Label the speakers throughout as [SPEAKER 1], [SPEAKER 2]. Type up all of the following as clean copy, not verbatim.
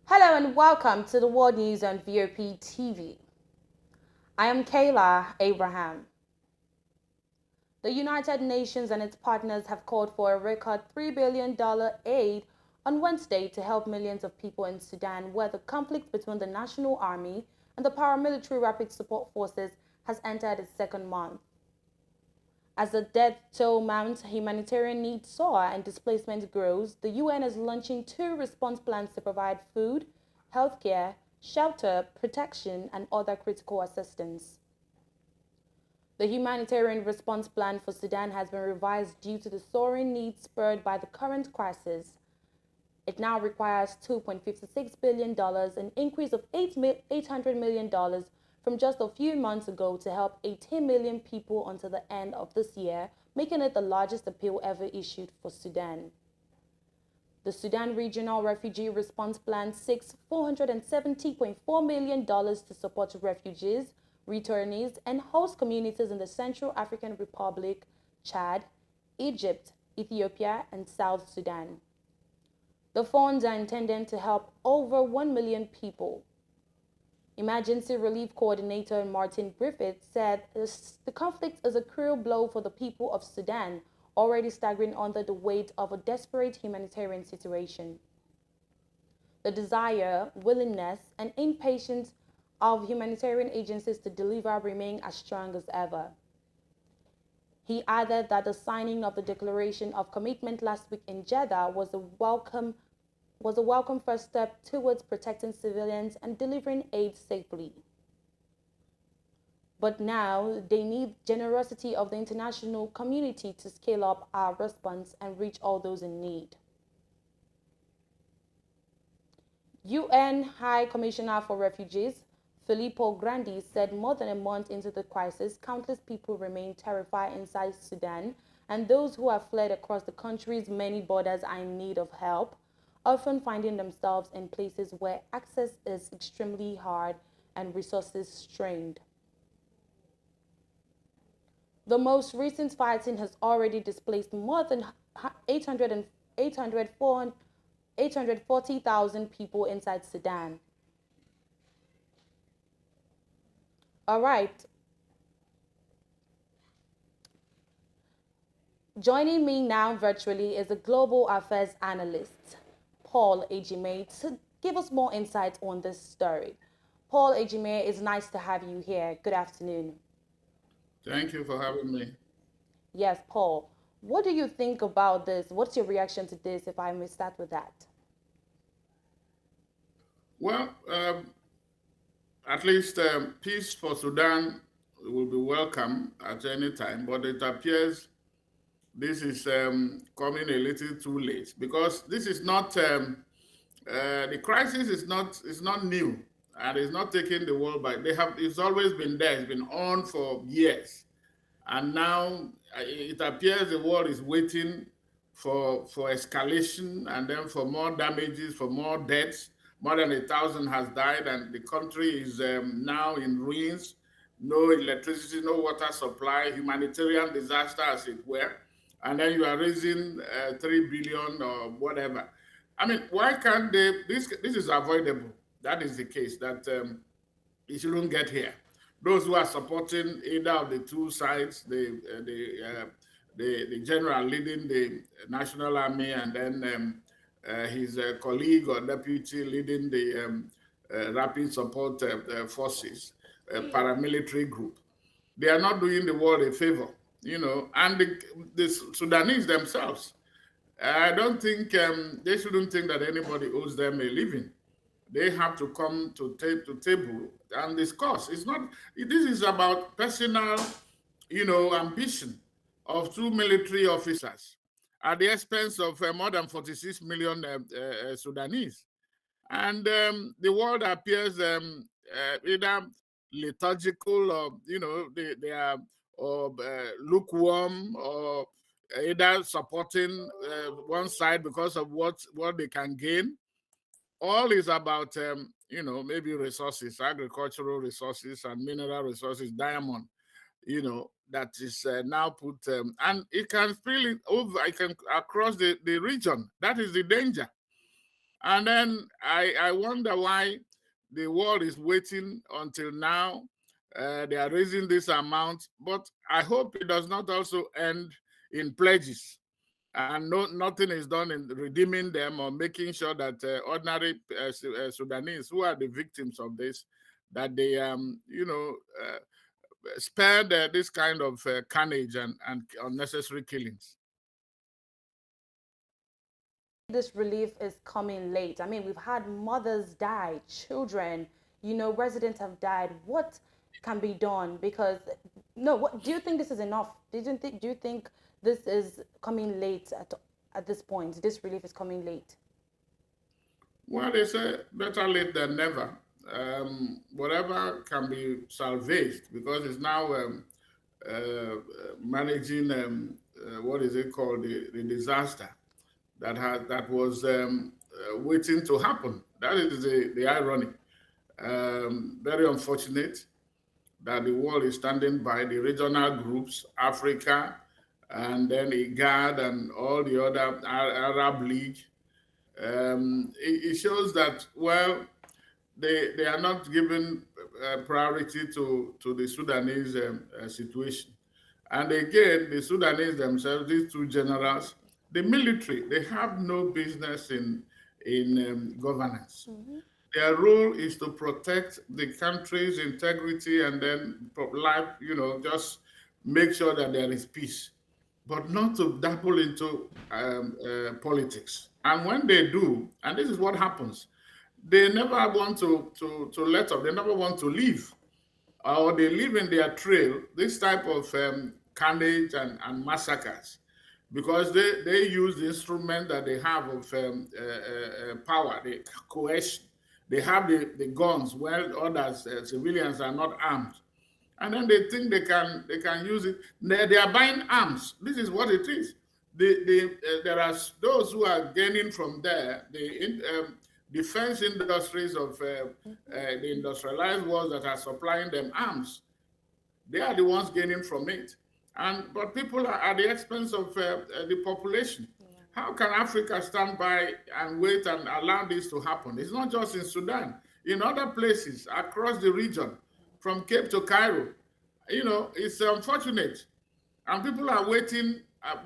[SPEAKER 1] Hello and welcome to the World News on VOP TV. I am Kayla Abraham. The United Nations and its partners have called for a record $3 billion aid on Wednesday to help millions of people in Sudan, where the conflict between the National Army and the paramilitary Rapid Support Forces has entered its second month. As the death toll mounts, humanitarian needs soar, and displacement grows, the UN is launching two response plans to provide food, healthcare, shelter, protection, and other critical assistance. The humanitarian response plan for Sudan has been revised due to the soaring needs spurred by the current crisis. It now requires $2.56 billion, an increase of $800 million from just a few months ago to help 18 million people until the end of this year, making it the largest appeal ever issued for Sudan. The Sudan Regional Refugee Response Plan seeks $470.4 million to support refugees, returnees, and host communities in the Central African Republic, Chad, Egypt, Ethiopia, and South Sudan. The funds are intended to help over 1 million people. Emergency Relief Coordinator Martin Griffith said the conflict is a cruel blow for the people of Sudan, already staggering under the weight of a desperate humanitarian situation. The desire, willingness, and impatience of humanitarian agencies to deliver remain as strong as ever. He added that the signing of the Declaration of Commitment last week in Jeddah was a welcome first step towards protecting civilians and delivering aid safely. But now they need generosity of the international community to scale up our response and reach all those in need. UN High Commissioner for Refugees Filippo Grandi said more than a month into the crisis, countless people remain terrified inside Sudan, and those who have fled across the country's many borders are in need of help, often finding themselves in places where access is extremely hard and resources strained. The most recent fighting has already displaced more than 840,000 people inside Sudan. All right. Joining me now virtually is a global affairs analyst, Paul Ejime, to give us more insight on this story. Paul Ejime, it's nice to have you here. Good afternoon.
[SPEAKER 2] Thank you for having me.
[SPEAKER 1] Yes, Paul. What do you think about this? What's your reaction to this, if I may start with that?
[SPEAKER 2] Well, at least peace for Sudan will be welcome at any time, but it appears this is coming a little too late because this is not the crisis is not new and it's not taking the world by. It's always been there. It's been on for years, and now it appears the world is waiting for escalation and then for more damages, for more deaths. More than 1,000 has died, and the country is now in ruins. No electricity, no water supply, humanitarian disaster, as it were. And then you are raising 3 billion or whatever. I mean, why can't they? This is avoidable. That is the case. That it shouldn't get here. Those who are supporting either of the two sides, the general leading the national army, and then his colleague or deputy leading the rapid support forces, paramilitary group, they are not doing the world a favor, and the Sudanese themselves. I don't think they shouldn't think that anybody owes them a living. They have to come to table and discuss. It's not. This is about personal, ambition of two military officers at the expense of more than 46 million Sudanese, and the world appears either liturgical or they are or lukewarm or either supporting one side because of what they can gain. All is about maybe resources, agricultural resources and mineral resources, diamond, that is now put and it can spill it over, it can across the region. That is the danger. And then I wonder why the world is waiting until now. They are raising this amount, but I hope it does not also end in pledges, and nothing is done in redeeming them or making sure that ordinary Sudanese who are the victims of this, that they spared this kind of carnage and unnecessary killings.
[SPEAKER 1] This relief is coming late. I mean, we've had mothers die, children, residents have died. What can be done? Because no, what do you think this is enough? Do you think this is coming late at this point? This relief is coming late.
[SPEAKER 2] Well, they say better late than never. Whatever can be salvaged, because it's now uh, managing what is it called, the disaster that was waiting to happen. That is the irony. Very unfortunate that the world is standing by the regional groups, Africa, and then IGAD and all the other Arab League. It shows that, well, they are not giving priority to the Sudanese situation. And again, the Sudanese themselves, these two generals, the military, they have no business in governance.
[SPEAKER 1] Mm-hmm.
[SPEAKER 2] Their role is to protect the country's integrity and then life, just make sure that there is peace, but not to dabble into politics. And when they do, and this is what happens, they never want to let up. They never want to leave, or they leave in their trail this type of carnage and massacres, because they use the instrument that they have of power, the coercion. They have the guns, while others, civilians, are not armed. And then they think they can use it. They are buying arms. This is what it is. There are those who are gaining from there. The defense industries of the industrialized world that are supplying them arms. They are the ones gaining from it. But people are at the expense of the population.
[SPEAKER 1] Yeah.
[SPEAKER 2] How can Africa stand by and wait and allow this to happen? It's not just in Sudan. In other places across the region, from Cape to Cairo, it's unfortunate. And people are waiting.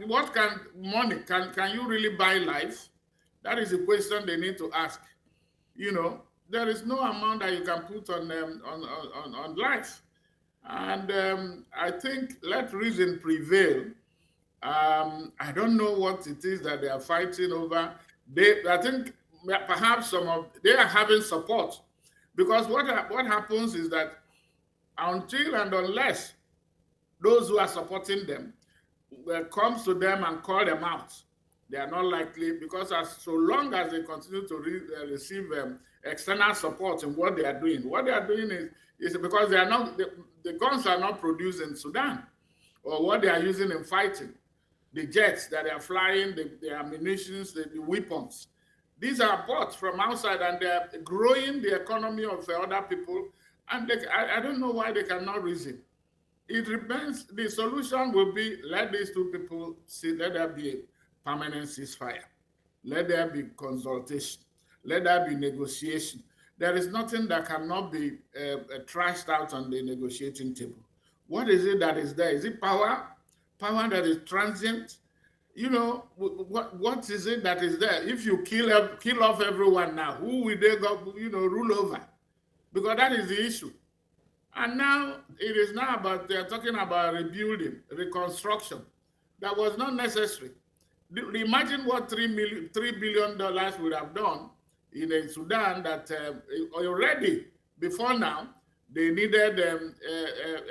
[SPEAKER 2] What can money, can you really buy life? That is the question they need to ask. There is no amount that you can put on life. And I think let reason prevail. I don't know what it is that they are fighting over. I think perhaps they are having support, because what happens is that until and unless those who are supporting them comes to them and call them out, they are not likely, because so long as they continue to receive external support in what they are doing. What they are doing is because they are not the guns are not produced in Sudan, or what they are using in fighting, the jets that they are flying, the ammunition, the weapons. These are bought from outside, and they are growing the economy of other people. And I don't know why they cannot reason. It remains, the solution will be, let these two people see, let there be a permanent ceasefire. Let there be consultation. Let there be negotiation. There is nothing that cannot be trashed out on the negotiating table. What is it that is there? Is it power? Power that is transient? What is it that is there? If you kill off everyone now, who will they go, rule over? Because that is the issue. And now it is now about, they're talking about rebuilding, reconstruction. That was not necessary. Imagine what $3 billion would have done in a Sudan that already, before now, they needed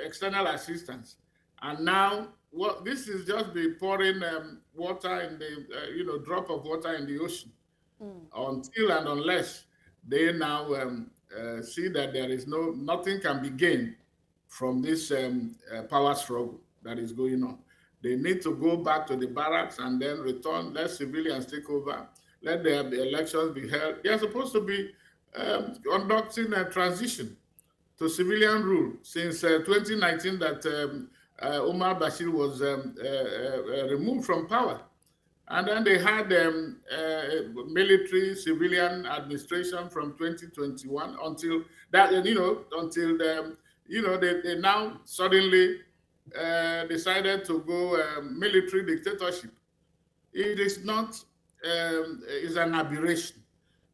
[SPEAKER 2] external assistance. And now, this is just be pouring water in the, drop of water in the ocean, until and unless they now see that there is nothing can be gained from this power struggle that is going on. They need to go back to the barracks and then return, let civilians take over, let the elections be held. They are supposed to be conducting a transition to civilian rule since 2019 that Omar Bashir was removed from power. And then they had military civilian administration from 2021 until that, until they now suddenly decided to go military dictatorship. It is not, it's an aberration.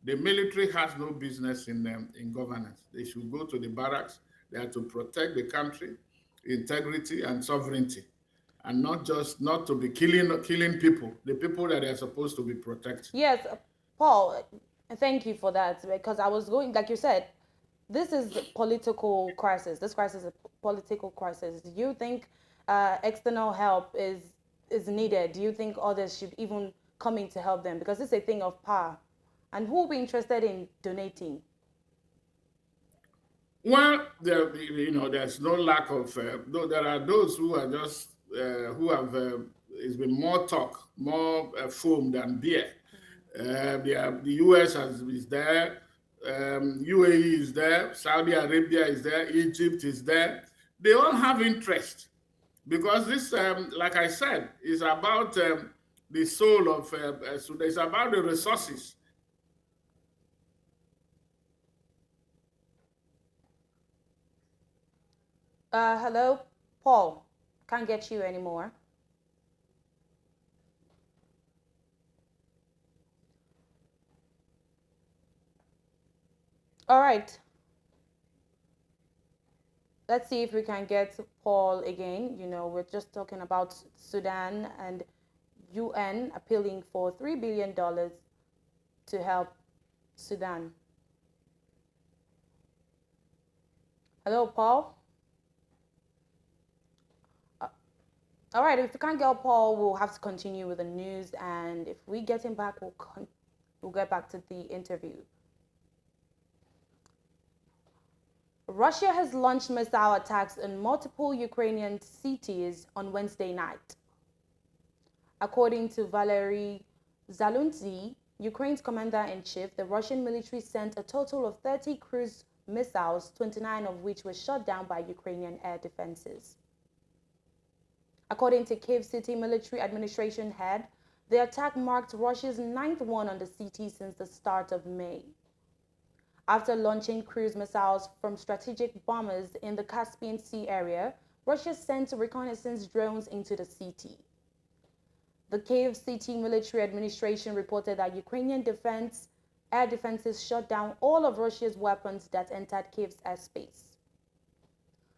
[SPEAKER 2] The military has no business in governance. They should go to the barracks. They are to protect the country, integrity and sovereignty, and not to be killing people, the people that they are supposed to be protecting.
[SPEAKER 1] Yes, Paul, thank you for that because I was going, like you said, this is a political crisis. This crisis is a political crisis. Do you think external help is needed? Do you think others should even come in to help them? Because it's a thing of power. And who will be interested in donating?
[SPEAKER 2] Well, there's no lack of. Though there are those who are just who have. It's been more talk, more foam than beer. The U.S. is there, UAE is there, Saudi Arabia is there, Egypt is there. They all have interest because this, like I said, is about the soul of. So it's about the resources.
[SPEAKER 1] Hello, Paul. Can't get you anymore. All right. Let's see if we can get Paul again. We're just talking about Sudan and UN appealing for $3 billion to help Sudan. Hello, Paul. Uh, all right, if we can't get Paul, we'll have to continue with the news, and if we get him back, we'll get back to the interview. Russia has launched missile attacks in multiple Ukrainian cities on Wednesday night. According to Valery Zalunzi, Ukraine's commander-in-chief, the Russian military sent a total of 30 cruise missiles, 29 of which were shot down by Ukrainian air defenses. According to Kyiv City Military Administration head, the attack marked Russia's ninth one on the city since the start of May. After launching cruise missiles from strategic bombers in the Caspian Sea area, Russia sent reconnaissance drones into the city. The Kyiv City Military Administration reported that Ukrainian air defenses shot down all of Russia's weapons that entered Kyiv's airspace.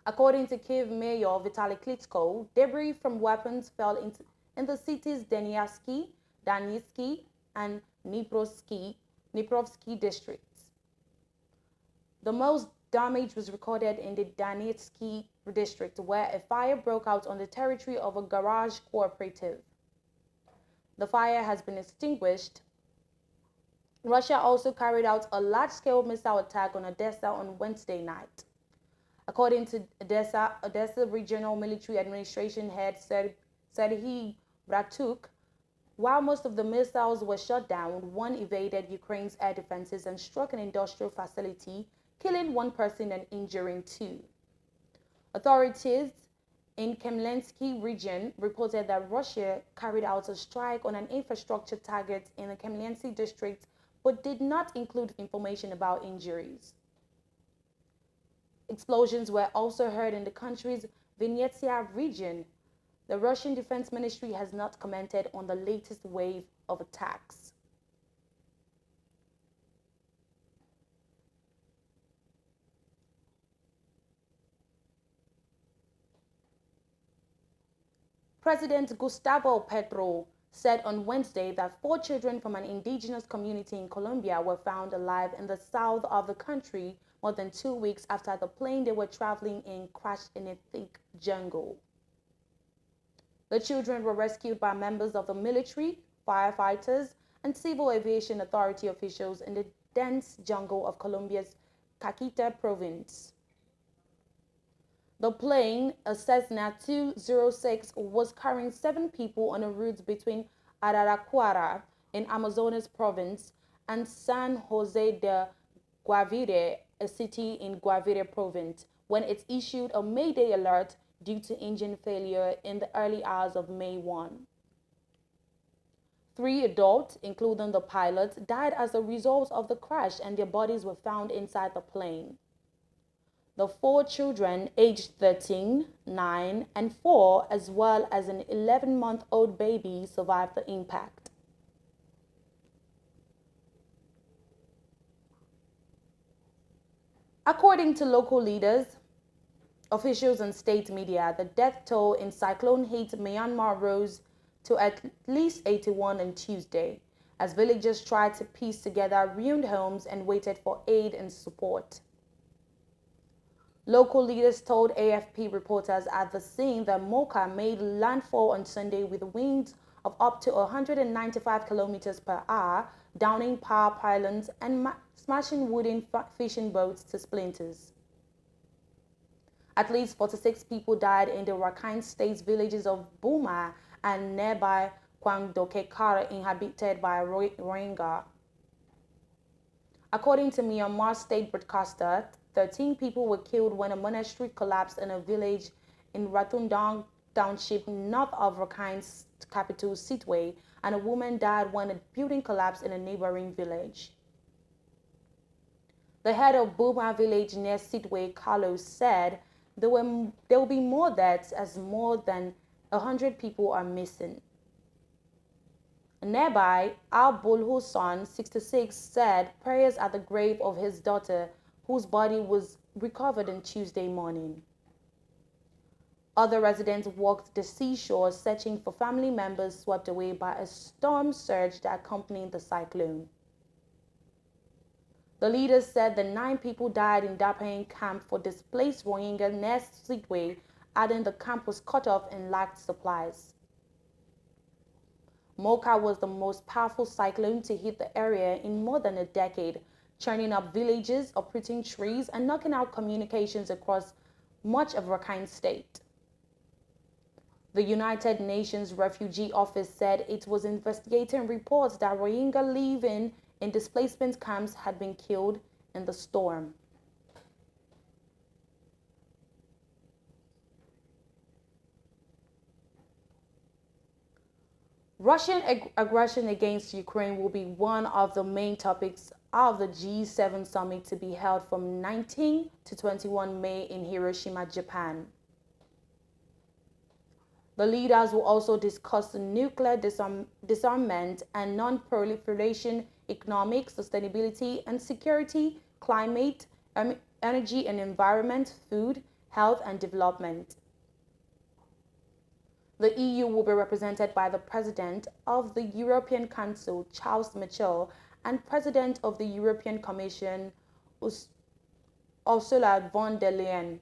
[SPEAKER 1] According to Kyiv Mayor Vitaly Klitschko, debris from weapons fell in the city's Donetsky and Dniprovsky districts. The most damage was recorded in the Donetsky district, where a fire broke out on the territory of a garage cooperative. The fire has been extinguished. Russia also carried out a large-scale missile attack on Odessa on Wednesday night. According to Odessa Regional Military Administration head Serhiy Bratuk, while most of the missiles were shot down, one evaded Ukraine's air defenses and struck an industrial facility, killing one person and injuring two. Authorities in Khmelnytskyi region reported that Russia carried out a strike on an infrastructure target in the Khmelnytskyi district, but did not include information about injuries. Explosions were also heard in the country's Vinnytsia region. The Russian Defense Ministry has not commented on the latest wave of attacks. President Gustavo Petro said on Wednesday that 4 children from an indigenous community in Colombia were found alive in the south of the country more than 2 weeks after the plane they were traveling in crashed in a thick jungle. The children were rescued by members of the military, firefighters, and civil aviation authority officials in the dense jungle of Colombia's Caqueta province. The plane, a Cessna 206, was carrying 7 people on a route between Araraquara in Amazonas province and San Jose de Guavire, a city in Guavire province, when it issued a Mayday alert due to engine failure in the early hours of May 1. 3 adults, including the pilot, died as a result of the crash and their bodies were found inside the plane. The 4 children, aged 13, 9, and 4, as well as an 11-month-old baby, survived the impact. According to local leaders, officials and state media, the death toll in cyclone-hit Myanmar rose to at least 81 on Tuesday, as villagers tried to piece together ruined homes and waited for aid and support. Local leaders told AFP reporters at the scene that Mocha made landfall on Sunday with winds of up to 195 kilometers per hour, downing power pylons and smashing wooden fishing boats to splinters. At least 46 people died in the Rakhine State's villages of Buma and nearby Kwangdokekara, inhabited by Rohingya. According to Myanmar state broadcaster, 13 people were killed when a monastery collapsed in a village in Ratundong Township, north of Rakhine's capital, Sittwe, and a woman died when a building collapsed in a neighboring village. The head of Buma village near Sittwe, Carlos, said there will be more deaths as more than 100 people are missing. Nearby, Al-Bulhu's son, 66, said prayers at the grave of his daughter, whose body was recovered on Tuesday morning. Other residents walked the seashore searching for family members swept away by a storm surge that accompanied the cyclone. The leaders said that 9 people died in Dapeng camp for displaced Rohingya near Sittwe, adding the camp was cut off and lacked supplies. Mocha was the most powerful cyclone to hit the area in more than a decade, churning up villages, uprooting trees, and knocking out communications across much of Rakhine State. The United Nations Refugee Office said it was investigating reports that Rohingya living in displacement camps had been killed in the storm. Russian aggression against Ukraine will be one of the main topics of the G7 summit to be held from 19 to 21 May in Hiroshima, Japan. The leaders will also discuss nuclear disarmament and non-proliferation, economic sustainability and security, climate, energy and environment, food, health and development. The EU will be represented by the President of the European Council, Charles Michel, and President of the European Commission, Ursula von der Leyen.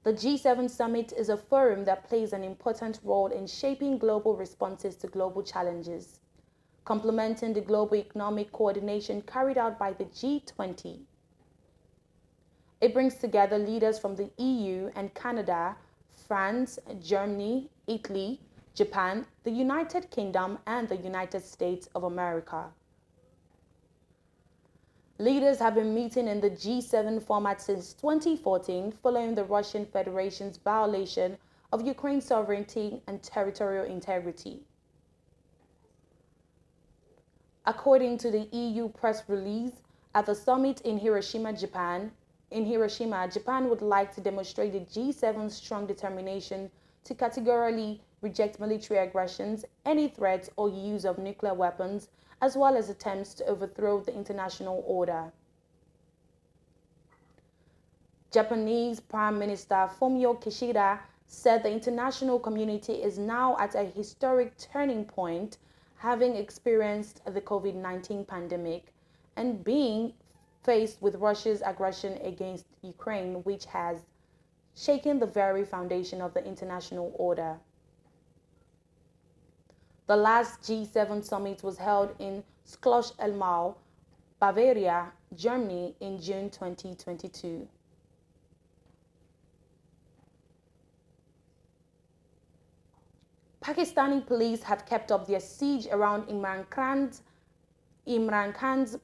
[SPEAKER 1] The G7 summit is a forum that plays an important role in shaping global responses to global challenges, complementing the global economic coordination carried out by the G20. It brings together leaders from the EU and Canada, France, Germany, Italy, Japan, the United Kingdom, and the United States of America. Leaders have been meeting in the G7 format since 2014, following the Russian Federation's violation of Ukraine's sovereignty and territorial integrity. According to the EU press release, at the summit in Hiroshima, Japan would like to demonstrate the G7's strong determination to categorically reject military aggressions, any threats or use of nuclear weapons, as well as attempts to overthrow the international order. Japanese Prime Minister Fumio Kishida said the international community is now at a historic turning point, having experienced the COVID-19 pandemic and being faced with Russia's aggression against Ukraine, which has shaken the very foundation of the international order. The last G7 summit was held in Schloss-Elmau, Bavaria, Germany in June 2022. Pakistani police have kept up their siege around Imran Khan's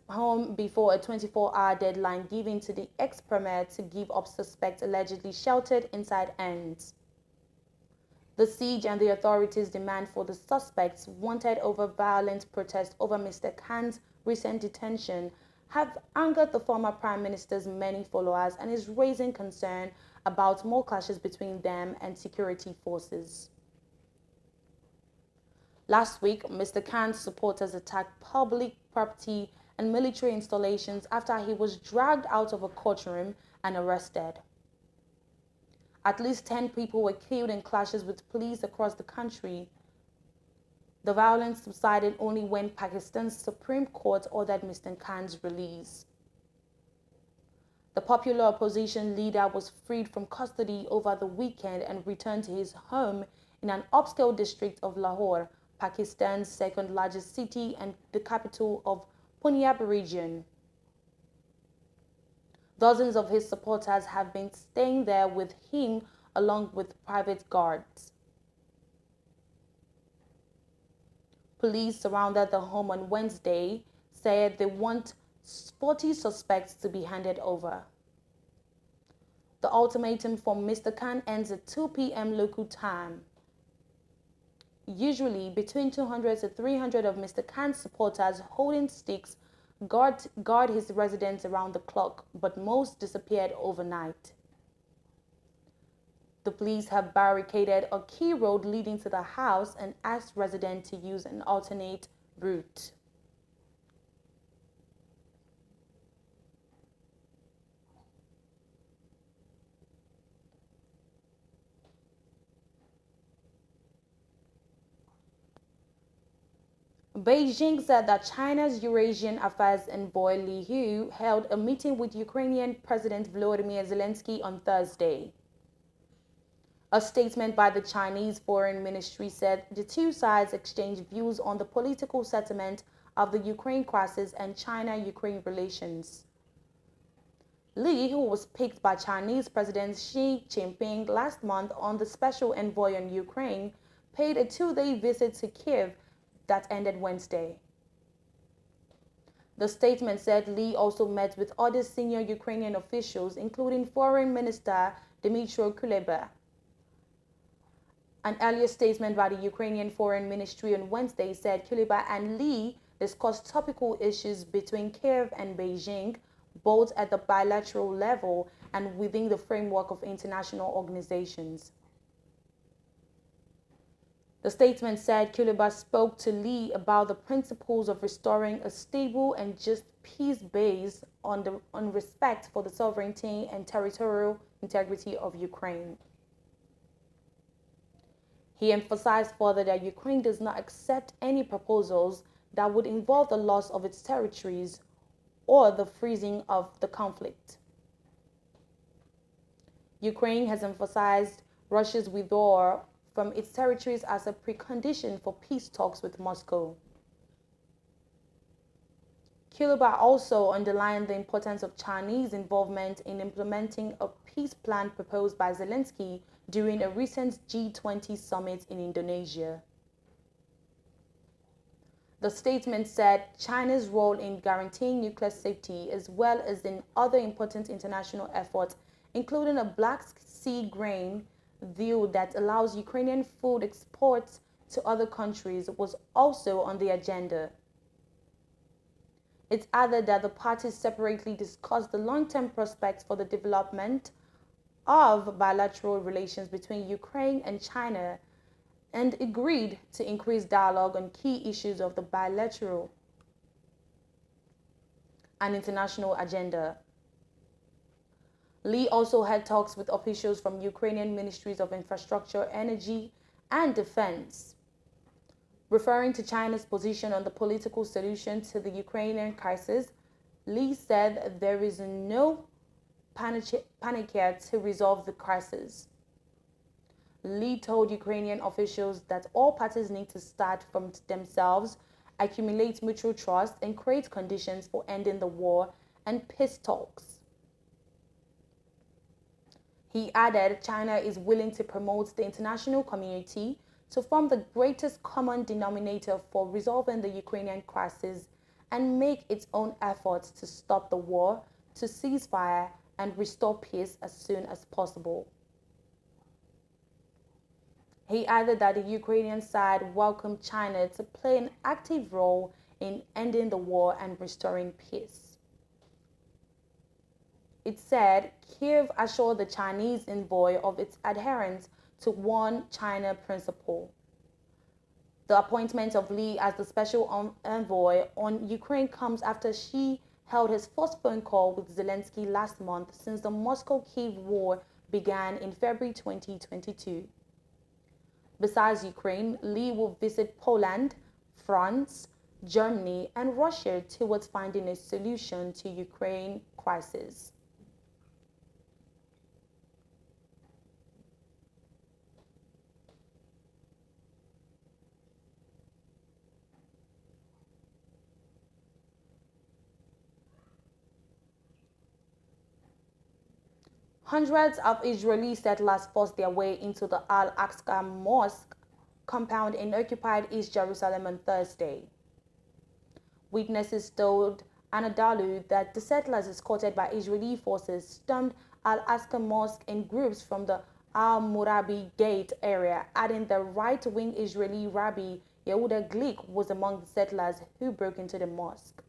[SPEAKER 1] home before a 24-hour deadline given to the ex-premier to give up suspects allegedly sheltered inside ends. The siege and the authorities' demand for the suspects wanted over violent protest over Mr. Khan's recent detention have angered the former Prime Minister's many followers and is raising concern about more clashes between them and security forces. Last week, Mr. Khan's supporters attacked public property and military installations after he was dragged out of a courtroom and arrested. At least 10 people were killed in clashes with police across the country. The violence subsided only when Pakistan's Supreme Court ordered Mr. Khan's release. The popular opposition leader was freed from custody over the weekend and returned to his home in an upscale district of Lahore, Pakistan's second largest city and the capital of Punjab region. Dozens of his supporters have been staying there with him along with private guards. Police surrounded the home on Wednesday, said they want 40 suspects to be handed over. The ultimatum for Mr. Khan ends at 2 p.m. local time. Usually, between 200 to 300 of Mr. Khan's supporters holding sticks guard his residence around the clock, but most disappeared overnight. The police have barricaded a key road leading to the house and asked residents to use an alternate route. Beijing said that China's Eurasian Affairs envoy Li Hu held a meeting with Ukrainian President Volodymyr Zelensky on Thursday. A statement by the Chinese Foreign Ministry said the two sides exchanged views on the political settlement of the Ukraine crisis and China-Ukraine relations. Li, who was picked by Chinese President Xi Jinping last month on the special envoy on Ukraine, paid a two-day visit to Kiev that ended Wednesday. The statement said Li also met with other senior Ukrainian officials, including Foreign Minister Dmytro Kuleba. An earlier statement by the Ukrainian Foreign Ministry on Wednesday said Kuleba and Li discussed topical issues between Kiev and Beijing, both at the bilateral level and within the framework of international organizations. The statement said Kuleba spoke to Li about the principles of restoring a stable and just peace based on respect for the sovereignty and territorial integrity of Ukraine. He emphasized further that Ukraine does not accept any proposals that would involve the loss of its territories or the freezing of the conflict. Ukraine has emphasized Russia's withdrawal from its territories as a precondition for peace talks with Moscow. Kuleba also underlined the importance of Chinese involvement in implementing a peace plan proposed by Zelensky during a recent G20 summit in Indonesia. The statement said China's role in guaranteeing nuclear safety, as well as in other important international efforts, including a Black Sea grain deal that allows Ukrainian food exports to other countries, was also on the agenda. It added that the parties separately discussed the long-term prospects for the development of bilateral relations between Ukraine and China and agreed to increase dialogue on key issues of the bilateral and international agenda. Li also had talks with officials from Ukrainian ministries of infrastructure, energy, and defense. Referring to China's position on the political solution to the Ukrainian crisis, Li said there is no panacea to resolve the crisis. Li told Ukrainian officials that all parties need to start from themselves, accumulate mutual trust, and create conditions for ending the war and peace talks. He added China is willing to promote the international community to form the greatest common denominator for resolving the Ukrainian crisis and make its own efforts to stop the war, to cease fire, and restore peace as soon as possible. He added that the Ukrainian side welcomed China to play an active role in ending the war and restoring peace. It said Kiev assured the Chinese envoy of its adherence to one China principle. The appointment of Lee as the special envoy on Ukraine comes after Xi held his first phone call with Zelensky last month since the Moscow-Kiev war began in February 2022. Besides Ukraine, Lee will visit Poland, France, Germany, and Russia towards finding a solution to Ukraine crisis. Hundreds of Israeli settlers forced their way into the Al-Aqsa Mosque compound in occupied East Jerusalem on Thursday. Witnesses told Anadolu that the settlers escorted by Israeli forces stormed Al-Aqsa Mosque in groups from the Al-Murabi Gate area, adding the right-wing Israeli Rabbi Yehuda Glick was among the settlers who broke into the mosque.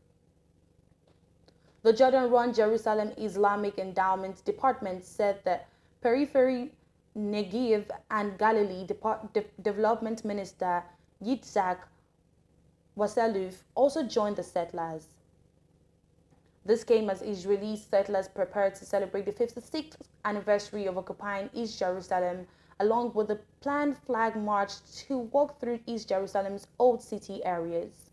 [SPEAKER 1] The Jordan-run Jerusalem Islamic Endowment Department said that Periphery, Negev and Galilee Development Minister Yitzhak Waseluf also joined the settlers. This came as Israeli settlers prepared to celebrate the 56th anniversary of occupying East Jerusalem, along with the planned flag march to walk through East Jerusalem's old city areas.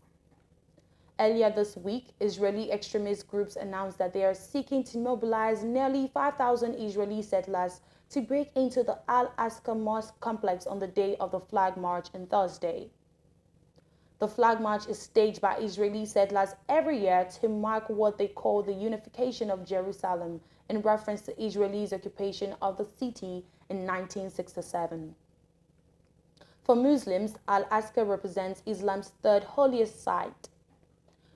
[SPEAKER 1] Earlier this week, Israeli extremist groups announced that they are seeking to mobilize nearly 5,000 Israeli settlers to break into the Al-Aqsa Mosque complex on the day of the flag march on Thursday. The flag march is staged by Israeli settlers every year to mark what they call the unification of Jerusalem in reference to Israel's occupation of the city in 1967. For Muslims, Al-Aqsa represents Islam's third holiest site.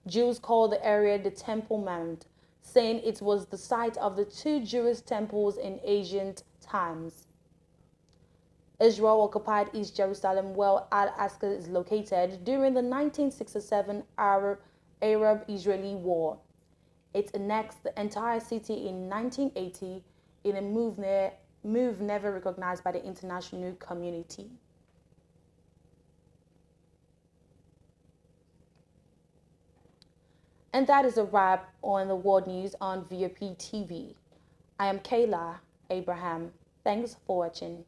[SPEAKER 1] Jews call the area the Temple Mount, saying it was the site of the two Jewish temples in ancient times. Israel occupied East Jerusalem where Al-Aqsa is located during the 1967 Arab-Israeli War. It annexed the entire city in 1980 in a move never recognized by the international community. And that is a wrap on the world news on VOP TV. I am Kayla Abraham. Thanks for watching.